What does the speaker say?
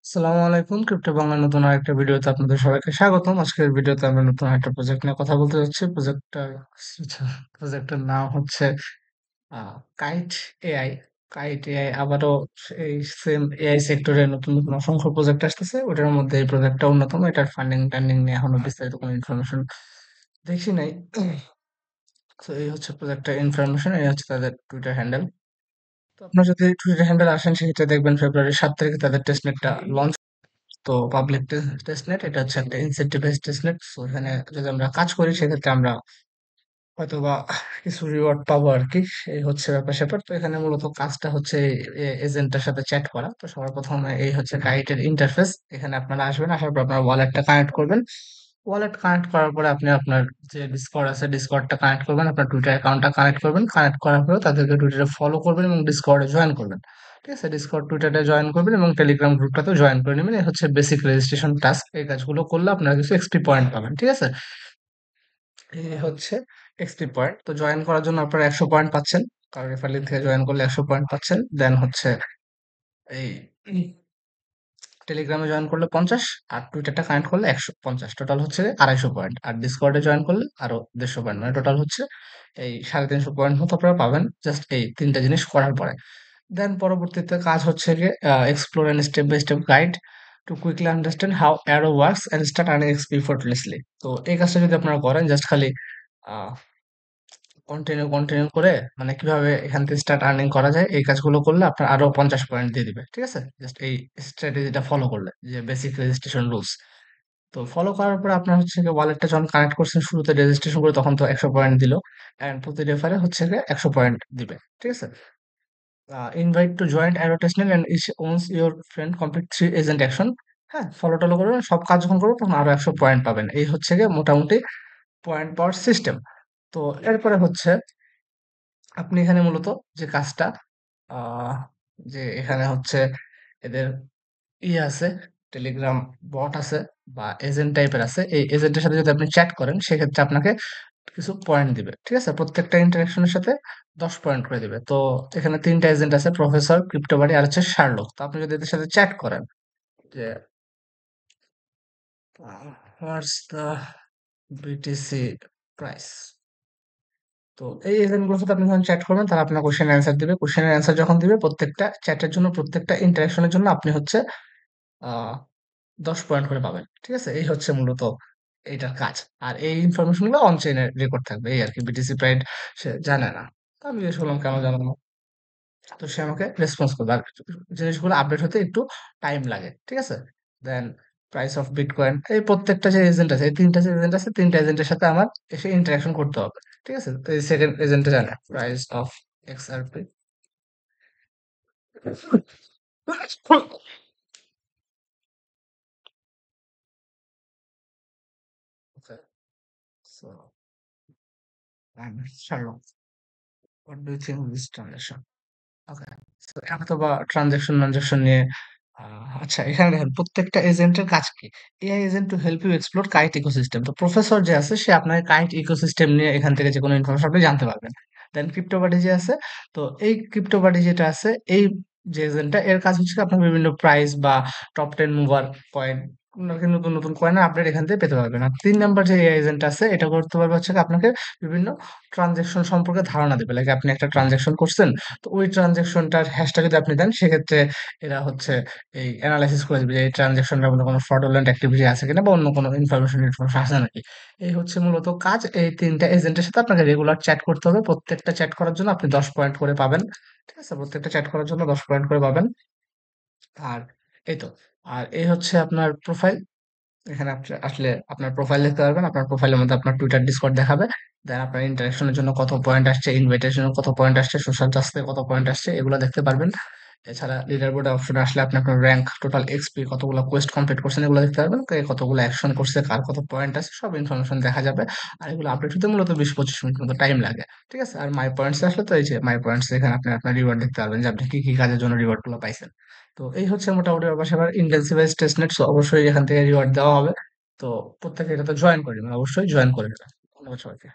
আসসালামু আলাইকুম, ক্রিপ্টো বাংলার নতুন আরেকটা ভিডিওতে আপনাদের সবাইকে স্বাগতম। আজকের ভিডিওতে আমরা নতুন আরেকটা প্রজেক্ট নিয়ে কথা বলতে যাচ্ছি। প্রজেক্টের নাম হচ্ছে কাইট এআই। কাইট এআই আবারও এই সেম এআই সেক্টরে নতুন নতুন অসংখ্য প্রজেক্ট আসতেছে, ওটার মধ্যে এই প্রজেক্টটা অন্যতম। এটার ফান্ডিং টান্ডিং নিয়ে এখনো বিস্তারিত কোনো ইনফরমেশন দেখি নাই। তো এই হচ্ছে প্রজেক্টের ইনফরমেশন, এই হচ্ছে তাদের টুইটার হ্যান্ডেল। তো আপনার যদি টুইটার হ্যান্ডেল আসেন, সেক্ষেত্রে দেখবেন ফেব্রুয়ারি 7 তারিখে তাদের টেস্টনেটটা লঞ্চ। তো পাবলিক টেস্টনেট এটা হচ্ছে একটা ইনসেন্টিভাইজ টেস্টনেট। সো এখানে যদি আমরা কাজ করি, সেক্ষেত্রে আমরা হয়তোবা কিছু রিওয়ার্ড পাবো আর কি। এই হচ্ছে ব্যাপার স্যাপার। তো এখানে মূলত কাজটা হচ্ছে এজেন্টের সাথে চ্যাট করা। তো সবার প্রথমে এই হচ্ছে কাইটের ইন্টারফেস। এখানে আপনারা আসবেন, আসার পর আপনার ওয়ালেটটা কানেক্ট করবেন। ওয়ালেট কানেক্ট করার পরে আপনি আপনার যে ডিসকর্ড আছে, ডিসকর্ডটা কানেক্ট করবেন, আপনার টুইটার অ্যাকাউন্টটা কানেক্ট করবেন। কানেক্ট করার পরে তাদেরকে টুইটারে ফলো করবেন এবং ডিসকর্ডে জয়েন করবেন। ঠিক আছে, ডিসকর্ড টুইটারে জয়েন করবেন এবং টেলিগ্রাম গ্রুপটাতেও জয়েন করে নেবেন। এই হচ্ছে বেসিক রেজিস্ট্রেশন টাস্ক। এই কাজগুলো করলে আপনারা কিছু এক্সপি পয়েন্ট পাবেন। ঠিক আছে, এই হচ্ছে এক্সপি পয়েন্ট। তো জয়েন করার জন্য আপনারা 100 পয়েন্ট পাচ্ছেন, কারণ রেফার লিঙ্ক থেকে জয়েন করলে 100 পয়েন্ট পাচ্ছেন। দেন হচ্ছে এই টেলিগ্রামে জয়েন করলে 50, আর টুইটারটা কানেক্ট করলে 150, টোটাল হচ্ছে 250 পয়েন্ট। আর ডিসকর্ডে জয়েন করলে আরো 150 পয়েন্ট, মানে টোটাল হচ্ছে এই 350 পয়েন্ট মতো আপনারা পাবেন জাস্ট এই তিনটা জিনিস করার পরে। দেন পরবর্তীতে কাজ হচ্ছে গিয়ে explore and step by step guide to quickly understand how arrow works and start earning XP effortlessly. তো এই কাজটা যদি আপনারা করেন, জাস্ট খালি কন্টিনিউ করে, মানে কিভাবে এখান থেকে স্টার্ট আর্নিং করা যায়, এই কাজগুলো করলে আপনার আরো 50 পয়েন্ট দিয়ে দিবে। ঠিক আছে, জাস্ট এই স্ট্র্যাটেজিটা ফলো করলে, যে বেসিক রেজিস্ট্রেশন রুলস। তো ফলো করার পরে আপনার হচ্ছে গিয়ে ওয়ালেটটা যখন কানেক্ট করছেন, শুরুতে রেজিস্ট্রেশন করে তখন তো 100 পয়েন্ট দিল, এন্ড প্রতি রেফারে হচ্ছে গিয়ে 100 পয়েন্ট দিবে। ঠিক আছে, invite to joint advertisement and each owns your friend complete 3 agent action. হ্যাঁ, ফলো টলো করবেন, সব কাজ যখন করবেন তখন আরো 100 পয়েন্ট পাবেন। এই হচ্ছে গিয়ে মোটামুটি পয়েন্ট পাওয়ার সিস্টেম। তো এরপরে হচ্ছে আপনি এখানে মূলত যে কাজটা, আহ যে এখানে হচ্ছে এদের আছে, টেলিগ্রাম বট আছে বা এজেন্ট টাইপের আছে। এই এজেন্টের সাথে যদি আপনি চ্যাট করেন, সেক্ষেত্রে আপনাকে কিছু পয়েন্ট দিবে। ঠিক আছে, প্রত্যেকটা ইন্টারাকশনের সাথে 10 পয়েন্ট করে দিবে। তো এখানে তিনটা এজেন্ট আছে, প্রফেসর, ক্রিপ্টোবাডি আর হচ্ছে শার্লক। তো আপনি যদি এদের সাথে চ্যাট করেন যে হোয়াটস দ্য বিটিসি প্রাইস, তো এই এজেন্ট গুলোর সাথে আপনি যখন চ্যাট করবেন, তারা আপনার কোশ্চেন অ্যান্সার দিবে। কোশ্চেনের অ্যান্সার যখন দিবে, প্রত্যেকটা চ্যাটের জন্য, প্রত্যেকটা ইন্টারাকশনের জন্য আপনি হচ্ছে আহ 10 পয়েন্ট করে পাবেন। ঠিক আছে, এই হচ্ছে মূলত এইটার কাজ। আর এই ইনফরমেশন গুলো অন চেইনে রেকর্ড থাকবে, এই আর কি। বিটিসি প্রাইড সে জানে না। তো আমি জিজ্ঞেস করলাম কেন জানো না, তো সে আমাকে রেসপন্স করবে। আর জিনিসগুলো আপডেট হতে একটু টাইম লাগে। ঠিক আছে, দেন প্রাইস অফ বিটকয়েন, এই প্রত্যেকটা যে এজেন্ট আছে, এই তিনটা যে এজেন্ট আছে, তিনটা এজেন্টের সাথে আমার এসে ইন্টারাকশন করতে হবে। ঠিক আছে, তো এই সেকেন্ড এজেন্টে জানে price of XRP. Okay, so I'm Sherlock. What do you think of this transaction? Okay. So এখন তো বা ট্রানজাকশন নিয়ে আচ্ছা, এখানে দেখেন প্রত্যেকটা এজেন্টের কাজ কি। AI agent to help you explore kite ecosystem. তো প্রফেসর যে আছে, সে আপনার কাইট ইকোসিস্টেম নিয়ে এখান থেকে যে কোনো ইনফরমেশন আপনি জানতে পারবেন। দেন ক্রিপ্টোবাডি যে আছে, তো এই ক্রিপ্টোবাডি যেটা আছে, এই যে এজেন্টটা, এর কাজ হচ্ছে আপনার বিভিন্ন প্রাইস বা টপ 10 মুভার কয়েন, নতুন নতুন কয়েনের আপডেট এখান থেকে পেতে পারবেন। আর 3 নাম্বার যে এআই এজেন্ট আছে, এটা করতে পারবে হচ্ছে কি, আপনাকে বিভিন্ন ট্রানজাকশন সম্পর্কে ধারণা দেবে। লাইক আপনি একটা ট্রানজাকশন করছেন, তো ওই ট্রানজাকশনটার হ্যাশটা যদি আপনি দেন, সেক্ষেত্রে এরা হচ্ছে এই এনালাইসিস করে দিবে যে এই ট্রানজাকশনটার মধ্যে কোনো ফ্রডুলেন্ট অ্যাক্টিভিটি আছে কিনা, বা অন্য কোনো ইনফরমেশন আছে নাকি। এই হচ্ছে মূলত কাজ। এই তিনটা এজেন্টের সাথে আপনাকে রেগুলার চ্যাট করতে হবে। প্রত্যেকটা চ্যাট করার জন্য আপনি 10 পয়েন্ট করে পাবেন। ঠিক আছে, প্রত্যেকটা চ্যাট করার জন্য 10 পয়েন্ট করে পাবেন। আর এই তো, আর এই হচ্ছে আপনার প্রোফাইল। এখানে আপনি আসলে আপনার প্রোফাইল দেখতে পারবেন। আপনার প্রোফাইলের মধ্যে আপনার টুইটার, ডিসকর্ড দেখাবে। দেন আপনার ইন্টারেকশনের জন্য কত পয়েন্ট আসছে, ইনভাইটের জন্য কত পয়েন্ট আসছে, সোশ্যাল টাস্কে কত পয়েন্ট আসছে, এগুলো দেখতে পারবেন। এছাড়া লিডার বোর্ডে অপশনে আসলে আপনি আপনার র্যাঙ্ক, টোটাল এক্সপি, কতগুলো কোয়েস্ট কমপ্লিট করছেন, এগুলো দেখতে পারবেন। কে কতগুলো অ্যাকশন করছে, কার কত পয়েন্ট আছে, সব ইনফরমেশন দেখা যাবে। আর এগুলো আপডেট হতে মূলত 20-25 মিনিট মতো টাইম লাগে। ঠিক আছে, আর মাই পয়েন্টস আসলে তো এই যে মাই পয়েন্টস, এখানে আপনি আপনার রিওয়ার্ড দেখতে পারবেন যে আপনি কি কি কাজের জন্য রিওয়ার্ড গুলো পাইছেন। তো এই হচ্ছে মোটামুটি ব্যাপার স্যাপার। ইন্টেন্সিভাইজ টেস্টনেট, সো অবশ্যই এখান থেকে রিওয়ার্ড দেওয়া হবে। তো প্রত্যেকে এটাতে জয়েন করে নেবেন, অবশ্যই জয়েন করে নেবেন। ধন্যবাদ সবাইকে।